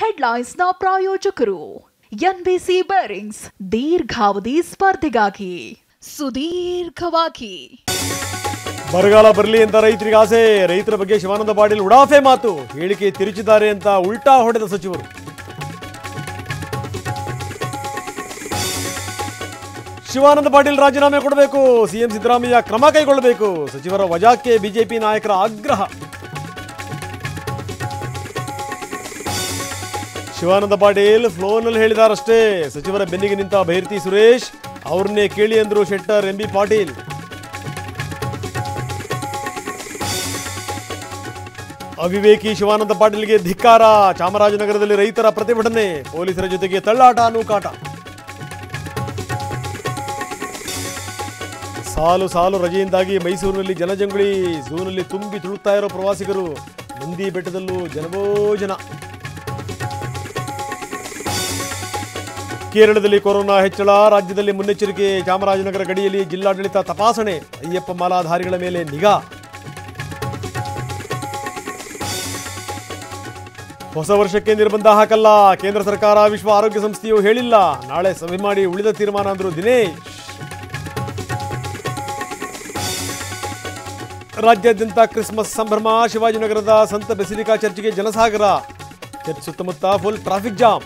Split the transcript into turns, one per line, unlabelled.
ಹೆಡ್ಲೈನ್ಸ್ನ ಪ್ರಾಯೋಜಕರು NBC bearings ದೀರ್ಘಾವಧಿ ಸ್ಪರ್ಧೆಗಾಗಿ ಸುದೀರ್ಘವಾಗಿ.
ಬರಗಾಲ ಬರಲಿ ಅಂತ ರೈತರಿಗೆ ಆಸೆ. ರೈತರ ಬಗ್ಗೆ ಶಿವಾನಂದ ಪಾಟೀಲ್ ಉಡಾಫೆ ಮಾತು. ಹೇಳಿಕೆ ತಿರುಚಿದ್ದಾರೆ ಅಂತ ಉಲ್ಟಾ ಹೊಡೆದ ಸಚಿವರು. ಶಿವಾನಂದ ಪಾಟೀಲ್ ರಾಜೀನಾಮೆ ಕೊಡಬೇಕು. ಸಿಎಂ ಸಿದ್ದರಾಮಯ್ಯ ಕ್ರಮ ಕೈಗೊಳ್ಳಬೇಕು. ಸಚಿವರ ವಜಾಕ್ಕೆ ಬಿಜೆಪಿ ನಾಯಕರ ಆಗ್ರಹ. ಶಿವಾನಂದ ಪಾಟೀಲ್ ಫ್ಲೋನಲ್ಲಿ ಹೇಳಿದಾರಷ್ಟೇ. ಸಚಿವರ ಬೆನ್ನಿಗೆ ನಿಂತ ಬೈರತಿ ಸುರೇಶ್ ಅವ್ರನ್ನೇ ಕೇಳಿ ಅಂದ್ರು ಶೆಟ್ಟರ್ ಎಂಬಿ ಪಾಟೀಲ್. ಅವಿವೇಕಿ ಶಿವಾನಂದ ಪಾಟೀಲ್ಗೆ ಧಿಕ್ಕಾರ. ಚಾಮರಾಜನಗರದಲ್ಲಿ ರೈತರ ಪ್ರತಿಭಟನೆ. ಪೊಲೀಸರ ಜೊತೆಗೆ ತಳ್ಳಾಟ ನೂಕಾಟ. ಸಾಲು ಸಾಲು ರಜೆಯಿಂದಾಗಿ ಮೈಸೂರಿನಲ್ಲಿ ಜನಜಂಗುಳಿ. ಝೂನಲ್ಲಿ ತುಂಬಿ ತುಳುಕ್ತಾ ಇರೋ ಪ್ರವಾಸಿಗರು. ನಂದಿ ಬೆಟ್ಟದಲ್ಲೂ ಜನವೋ ಜನ. ಕೇರಳದಲ್ಲಿ ಕೊರೋನಾ ಹೆಚ್ಚಳ. ರಾಜ್ಯದಲ್ಲಿ ಮುನ್ನೆಚ್ಚರಿಕೆ. ಚಾಮರಾಜನಗರ ಗಡಿಯಲ್ಲಿ ಜಿಲ್ಲಾಡಳಿತ ತಪಾಸಣೆ. ಅಯ್ಯಪ್ಪ ಮಾಲಾಧಾರಿಗಳ ಮೇಲೆ ನಿಗಾ. ಹೊಸ ವರ್ಷಕ್ಕೆ ನಿರ್ಬಂಧ ಹಾಕಲ್ಲ. ಕೇಂದ್ರ ಸರ್ಕಾರ ವಿಶ್ವ ಆರೋಗ್ಯ ಸಂಸ್ಥೆಯು ಹೇಳಿಲ್ಲ. ನಾಳೆ ಸಭೆ ಮಾಡಿ ಉಳಿದ ತೀರ್ಮಾನ ಅಂದ್ರು ದಿನೇಶ್. ರಾಜ್ಯಾದ್ಯಂತ ಕ್ರಿಸ್ಮಸ್ ಸಂಭ್ರಮ. ಶಿವಾಜಿನಗರದ ಸಂತ ಬೆಸಿಲಿಕಾ ಚರ್ಚ್ಗೆ ಜನಸಾಗರ. ಚರ್ಚ್ ಸುತ್ತಮುತ್ತ ಫುಲ್ ಟ್ರಾಫಿಕ್ ಜಾಮ್.